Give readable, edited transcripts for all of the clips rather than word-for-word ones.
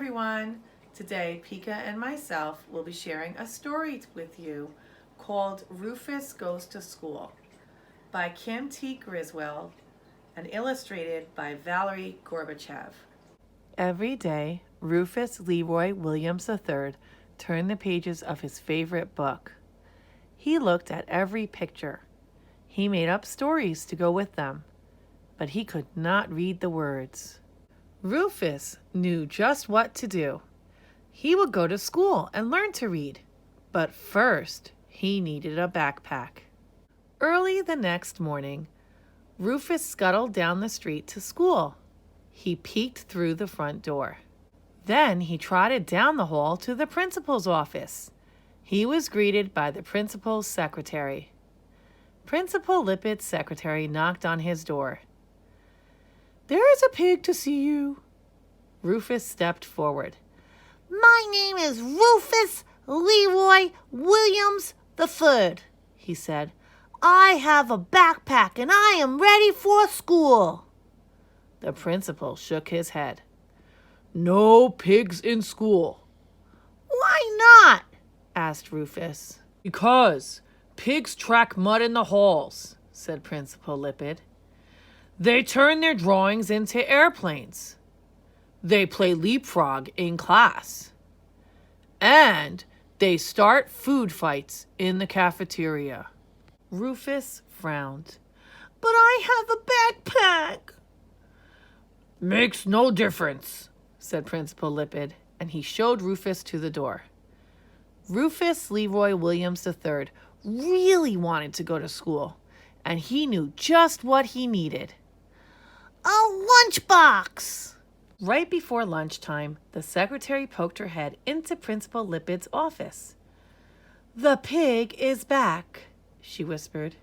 everyone. Today, Pika and myself will be sharing a story with you called Rufus Goes to School by Kim T. Griswold and illustrated by Valerie Gorbachev. Every day, Rufus Leroy Williams III turned the pages of his favorite book. He looked at every picture. He made up stories to go with them, but he could not read the words. Rufus knew just what to do. He would go to school and learn to read, but first he needed a backpack. Early the next morning, Rufus scuttled down the street to school. He peeked through the front door. Then he trotted down the hall to the principal's office. He was greeted by the principal's secretary. Principal Lippitt's secretary knocked on his door. "There is a pig to see you." Rufus stepped forward. "My name is Rufus Leroy Williams III," he said. "I have a backpack and I am ready for school." The principal shook his head. "No pigs in school." "Why not?" asked Rufus. "Because pigs track mud in the halls," said Principal Lippitt. "They turn their drawings into airplanes. They play leapfrog in class. And they start food fights in the cafeteria." Rufus frowned. "But I have a backpack." "Makes no difference," said Principal Lippitt, and he showed Rufus to the door. Rufus Leroy Williams III really wanted to go to school, and he knew just what he needed. "A lunchbox." Right before lunchtime, the secretary poked her head into Principal Lippitt's office. "The pig is back," she whispered.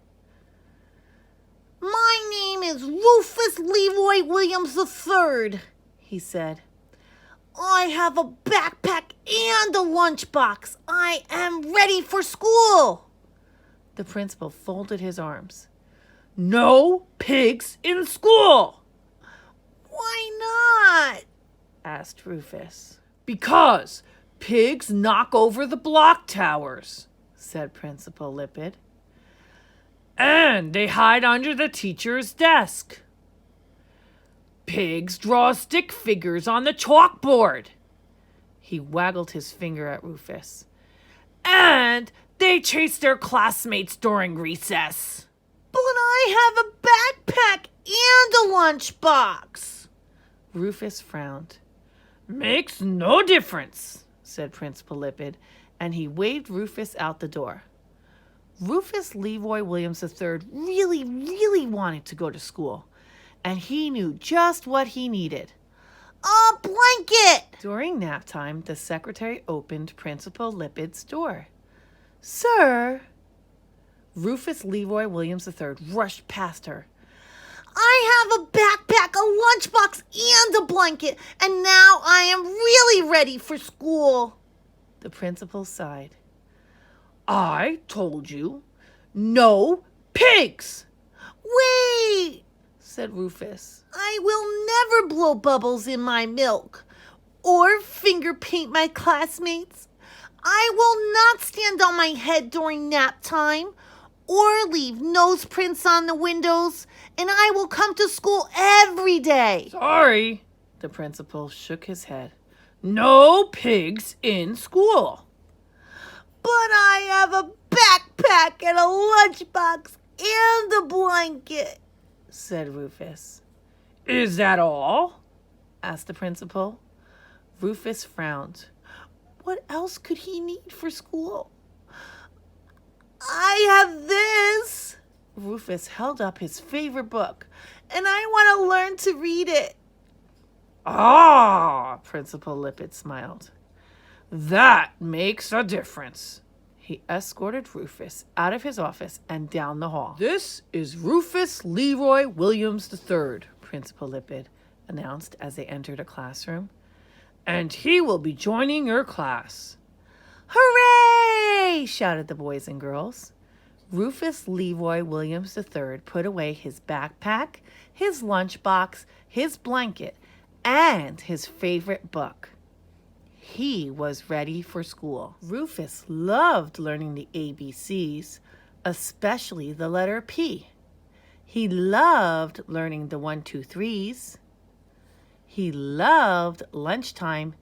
"My name is Rufus Leroy Williams III," he said. "I have a backpack and a lunchbox. I am ready for school." The principal folded his arms. "No pigs in school!" "Why not?" asked Rufus. "Because pigs knock over the block towers," said Principal Lippitt. "And they hide under the teacher's desk. Pigs draw stick figures on the chalkboard." He waggled his finger at Rufus. "And they chase their classmates during recess." "But I have a backpack and a lunchbox." Rufus frowned. "Makes no difference," said Principal Lippitt, and he waved Rufus out the door. Rufus Leroy Williams III really wanted to go to school, and he knew just what he needed. "A blanket." During nap time, the secretary opened Principal Lippitt's door. "Sir!" Rufus Leroy Williams III rushed past her. "I have a backpack, a lunchbox, and a blanket, and now I am really ready for school." The principal sighed. "I told you, no pigs!" "Wait," said Rufus. "I will never blow bubbles in my milk or finger paint my classmates. I will not stand on my head during nap time or leave nose prints on the windows, and I will come to school every day." "Sorry," the principal shook his head. "No pigs in school." "But I have a backpack and a lunchbox and a blanket," said Rufus. "Is that all?" asked the principal. Rufus frowned. What else could he need for school? "I have this." Rufus held up his favorite book. "And I want to learn to read it." "Ah," Principal Lippitt smiled. "That makes a difference." He escorted Rufus out of his office and down the hall. "This is Rufus Leroy Williams III," Principal Lippitt announced as they entered a classroom. "And he will be joining your class." "Hooray!" shouted the boys and girls. Rufus Leroy Williams III put away his backpack, his lunchbox, his blanket, and his favorite book. He was ready for school. Rufus loved learning the ABCs, especially the letter P. He loved learning the 1, 2, 3s. He loved lunchtime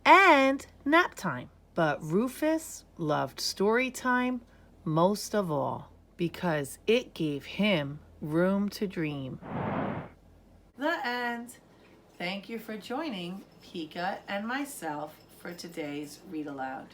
and nap time. But Rufus loved story time most of all because it gave him room to dream. The end. Thank you for joining Pika and myself for today's Read Aloud.